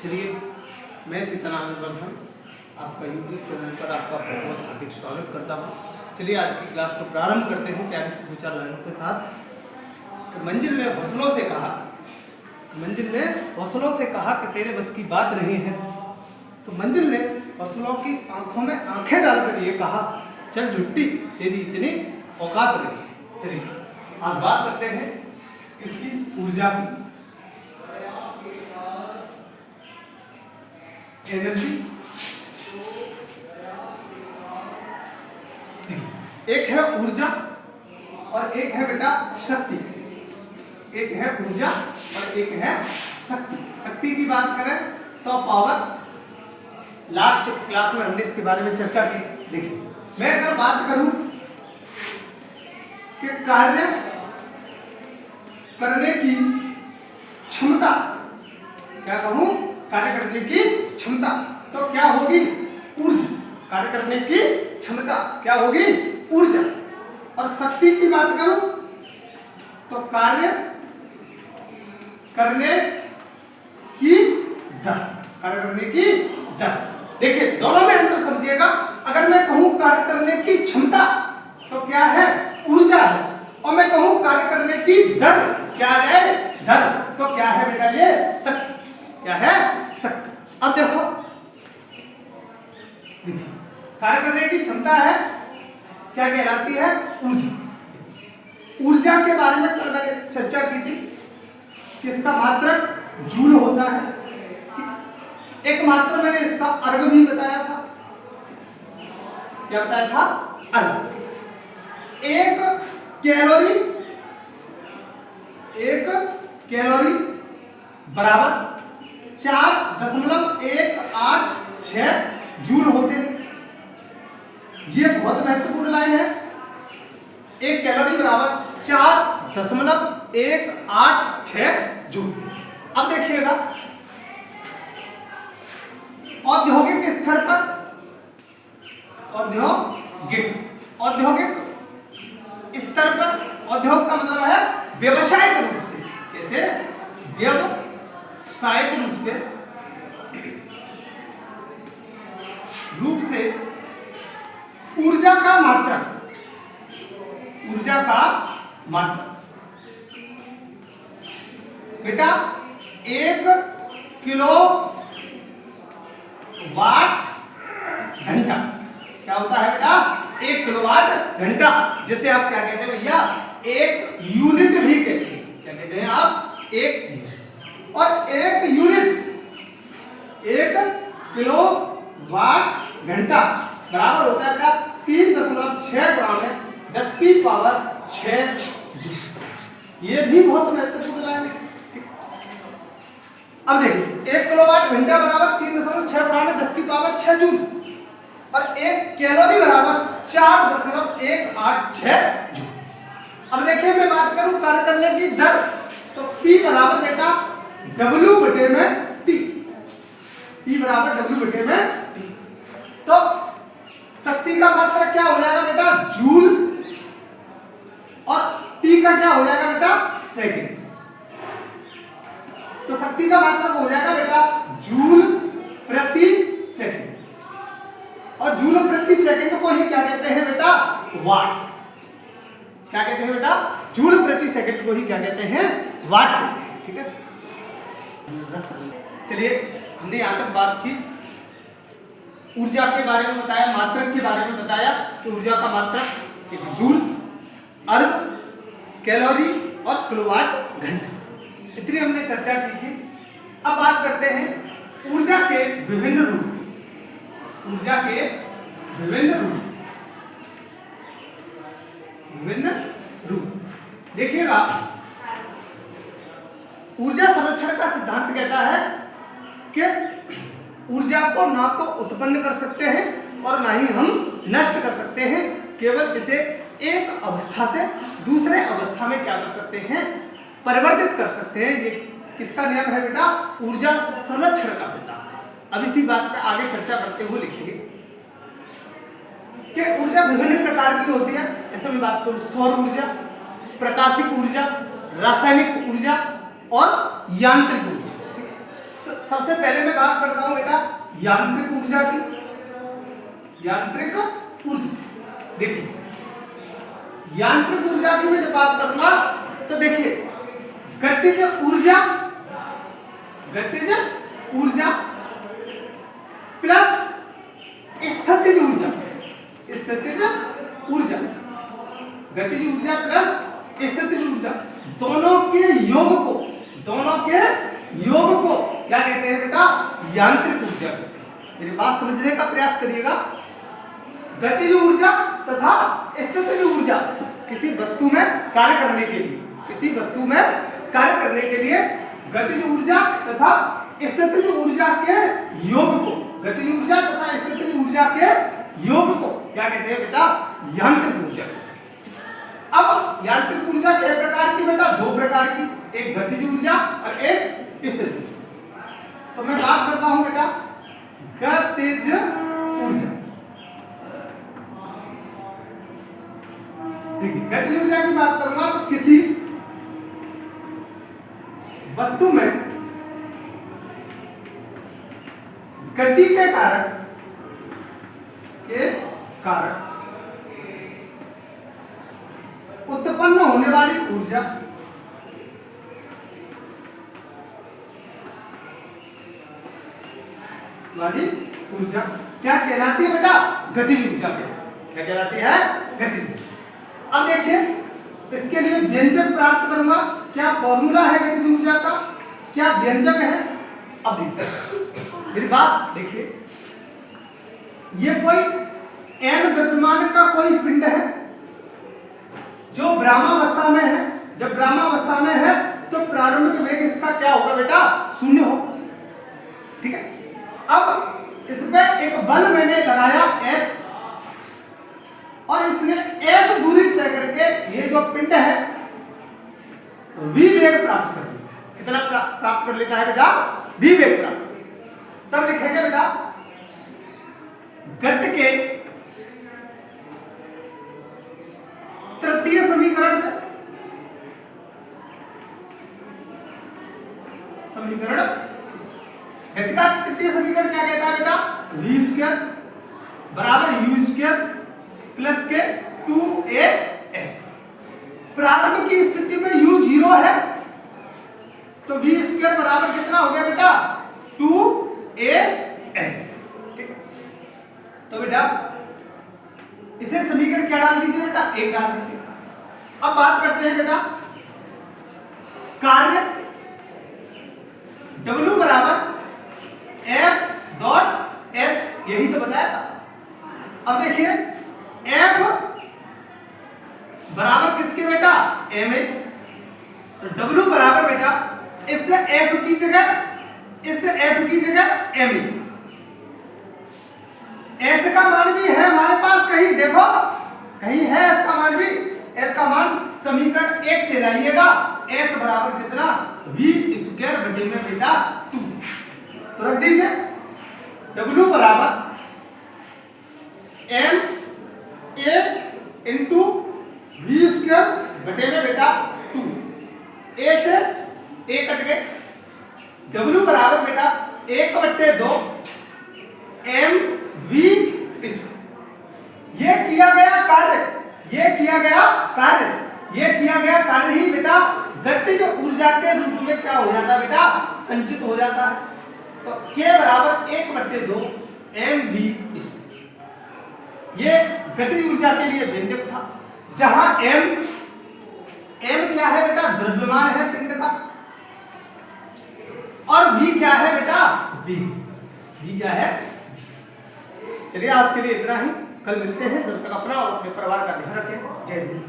चलिए, मैं चेतनानंद वर्धन आपका यूट्यूब चैनल पर आपका बहुत बहुत हार्दिक स्वागत करता हूँ। चलिए आज की क्लास को प्रारंभ करते हैं प्यारी सी दो चार लाइनों के साथ। मंजिल ने हौसलों से कहा, मंजिल ने हौसलों से कहा कि तेरे बस की बात नहीं है। तो मंजिल ने हौसलों की आंखों में आंखें डालकर ये कहा, चल झुट्टी तेरी इतनी औकात नहीं। चलिए आज बात करते हैं इसकी ऊर्जा की, एनर्जी। एक है ऊर्जा और एक है बेटा शक्ति। एक है ऊर्जा और एक है शक्ति। शक्ति की बात करें तो पावर, लास्ट क्लास में हमने इसके बारे में चर्चा की। देखिए मैं अगर बात करूं कि कार्य करने की क्षमता, क्या कहूं, कार्य करने की क्षमता, तो क्या होगी? ऊर्जा। कार्य करने की क्षमता क्या होगी? ऊर्जा। और शक्ति की बात करूं तो कार्य करने की दर, कार्य करने की दर। देखिए दोनों में अंतर समझिएगा। अगर मैं कहूं कार्य करने की क्षमता तो क्या है? ऊर्जा है। और मैं कहूं कार्य करने की दर, क्या है? दर। तो क्या है बेटा? ये शक्ति। क्या है? शक्ति। अब देखो, देखिए कार्य करने की क्षमता है, क्या कहलाती है? ऊर्जा। ऊर्जा के बारे में कल मैंने चर्चा की थी कि इसका मात्रक जूल होता है। एक मात्र मैंने इसका अर्ग भी बताया था। क्या बताया था? अर्ग। एक कैलोरी बराबर 4.186 जूल होते हैं। ये बहुत महत्वपूर्ण लाइन है। एक कैलोरी बराबर 4.186 जूल। अब देखिएगा, औद्योगिक स्तर पर, औद्योगिक स्तर पर, औद्योग का मतलब है व्यवसायिक रूप से, कैसे? व्यवसायिक रूप से ऊर्जा का मात्रक, बेटा 1 किलोवाट घंटा। क्या होता है बेटा? 1 किलोवाट घंटा। जैसे आप क्या कहते हैं भैया? एक यूनिट भी कहते हैं। क्या कहते हैं आप? एक यूनिट। और एक यूनिट 1 किलोवाट घंटा बराबर होता है बेटा 3.6 ग्राम है 10 की पावर 6 जूल। ये भी बहुत महत्वपूर्ण लाइन है। अब देखिए 1 किलोवाट घंटा बराबर 3.6 ग्राम है 10 की पावर 6 जूल। और 1 कैलोरी बराबर 4.186 जूल। अब देखिए मैं बात करूं कार्य करने की दर, तो P बराबर बेटा W बटे में T। P बराबर W बटे में T। तो शक्ति का मात्रक क्या हो जाएगा बेटा? जूल। और T का क्या हो जाएगा बेटा? सेकंड। तो शक्ति का मात्रक हो जाएगा बेटा जूल प्रति सेकंड। और जूल प्रति सेकंड को ही क्या कहते हैं बेटा? वाट। क्या कहते हैं बेटा? जूल प्रति सेकंड को ही क्या कहते हैं? वाट। ठीक है। चलिए हमने यहां तक बात की, ऊर्जा के बारे में बताया, मात्रक के बारे में बताया। तो ऊर्जा का मात्रक जूल, अर्ग, कैलोरी और किलोवाट घंटा, इतनी हमने चर्चा की थी। अब बात करते हैं ऊर्जा के विभिन्न रूप। ऊर्जा के विभिन्न रूप देखिएगा। ऊर्जा संरक्षण का सिद्धांत कहता है कि ऊर्जा को ना तो उत्पन्न कर सकते हैं और ना ही हम नष्ट कर सकते हैं, केवल इसे एक अवस्था से दूसरे अवस्था में क्या कर सकते हैं? परिवर्तित कर सकते हैं। ये किसका नियम है बेटा? ऊर्जा संरक्षण का सिद्धांत। अब इसी बात पे आगे चर्चा करते हुए लिखेंगे कि ऊर्जा विभिन्न प्रकार की होती है। जैसे मैं बात करूं सौर ऊर्जा, प्रकाशिक ऊर्जा, रासायनिक ऊर्जा और यांत्रिक ऊर्जा। तो सबसे पहले मैं बात करता हूं बेटा यांत्रिक ऊर्जा की। यांत्रिक ऊर्जा, देखिए यांत्रिक ऊर्जा की मैं जब बात करूंगा तो देखिए गतिज ऊर्जा, गतिज ऊर्जा प्लस स्थितिज ऊर्जा, स्थितिज ऊर्जा, गतिज ऊर्जा प्लस स्थितिज ऊर्जा, दोनों के योग को, दोनों के योग को क्या कहते हैं बेटा? यांत्रिक ऊर्जा। मेरी बात समझने का प्रयास करिएगा। गतिज ऊर्जा तथा स्थितिज ऊर्जा किसी वस्तु में कार्य करने के लिए, किसी वस्तु में कार्य करने के लिए गतिज ऊर्जा तथा स्थितिज ऊर्जा के योग को, गतिज ऊर्जा तथा स्थितिज ऊर्जा के योग को क्या कहते हैं बेटा? यांत्रिक ऊर्जा। अब यांत्रिक ऊर्जा कितने प्रकार की बेटा? दो प्रकार की, एक गतिज ऊर्जा और एक स्थितिज। तो मैं बात करता हूं बेटा गतिज ऊर्जा। देखिए गतिज ऊर्जा की बात करूंगा तो किसी वस्तु में गति के कारण उत्पन्न होने वाली ऊर्जा क्या कहलाती है बेटा? गतिज ऊर्जा। क्या कहलाती है? गतिज। अब देखिए इसके लिए व्यंजक प्राप्त करूंगा। क्या फॉर्मूला है गतिज ऊर्जा का? क्या व्यंजक है? अब देखिए मेरी बात देखिए, ये कोई n द्रव्यमान का कोई पिंड है जो ब्रह्मावस्था में है। जब ब्रह्मावस्था में है तो प्रारंभिक वेग इसका क्या होगा बेटा? शून्य होगा। ठीक है। अब इसमें एक बल मैंने लगाया F और इसने S दूरी तय करके ये जो पिंड है v वेग प्राप्त कर लिया। कितना प्राप्त कर लेता है बेटा? v वेग प्राप्त। तब लिखेंगे बेटा गति के तृतीय समीकरण से, समीकरण गति का तृतीय समीकरण क्या कहता है बेटा? v स्क्वायर बराबर u स्क्वायर प्लस के 2as। प्रारंभ की स्थिति में u 0 है तो v स्क्वायर बराबर कितना हो गया बेटा? 2as। ठीक है। तो बेटा इसे समीकरण क्या डाल दीजिए बेटा? 1 डाल दीजिए। अब बात करते हैं बेटा कार्य W बराबर F डॉट S, यही तो बताया था। अब देखिए F बराबर किसके बेटा? ma। तो W बराबर बेटा इससे F की जगह ma। S का मान भी है हमारे पास, कहीं देखो कहीं है S का मान भी। S का मान समीकरण 1 से लाइएगा। S बराबर कितना? v स्क्वायर बटे में बेटा 2। तो रख दीजिए W बराबर m a into v square बटे में बेटा 2। a से a कट गए। W बराबर बेटा 1 बटे 2 m v। ये किया गया कार्य, ये किया गया कार्य ही बेटा गतिज ऊर्जा के रूप में क्या हो जाता है बेटा? संचित हो जाता है। तो k बराबर 1 बटे 2 mv। ये गतिज ऊर्जा के लिए व्यंजक था, जहां m क्या है बेटा? द्रव्यमान है पिंड का, और v क्या है बेटा? v क्या है? चलिए आज के लिए इतना ही, कल मिलते हैं। जब तक अपना और अपने परिवार का ध्यान रखें। जय हिंद।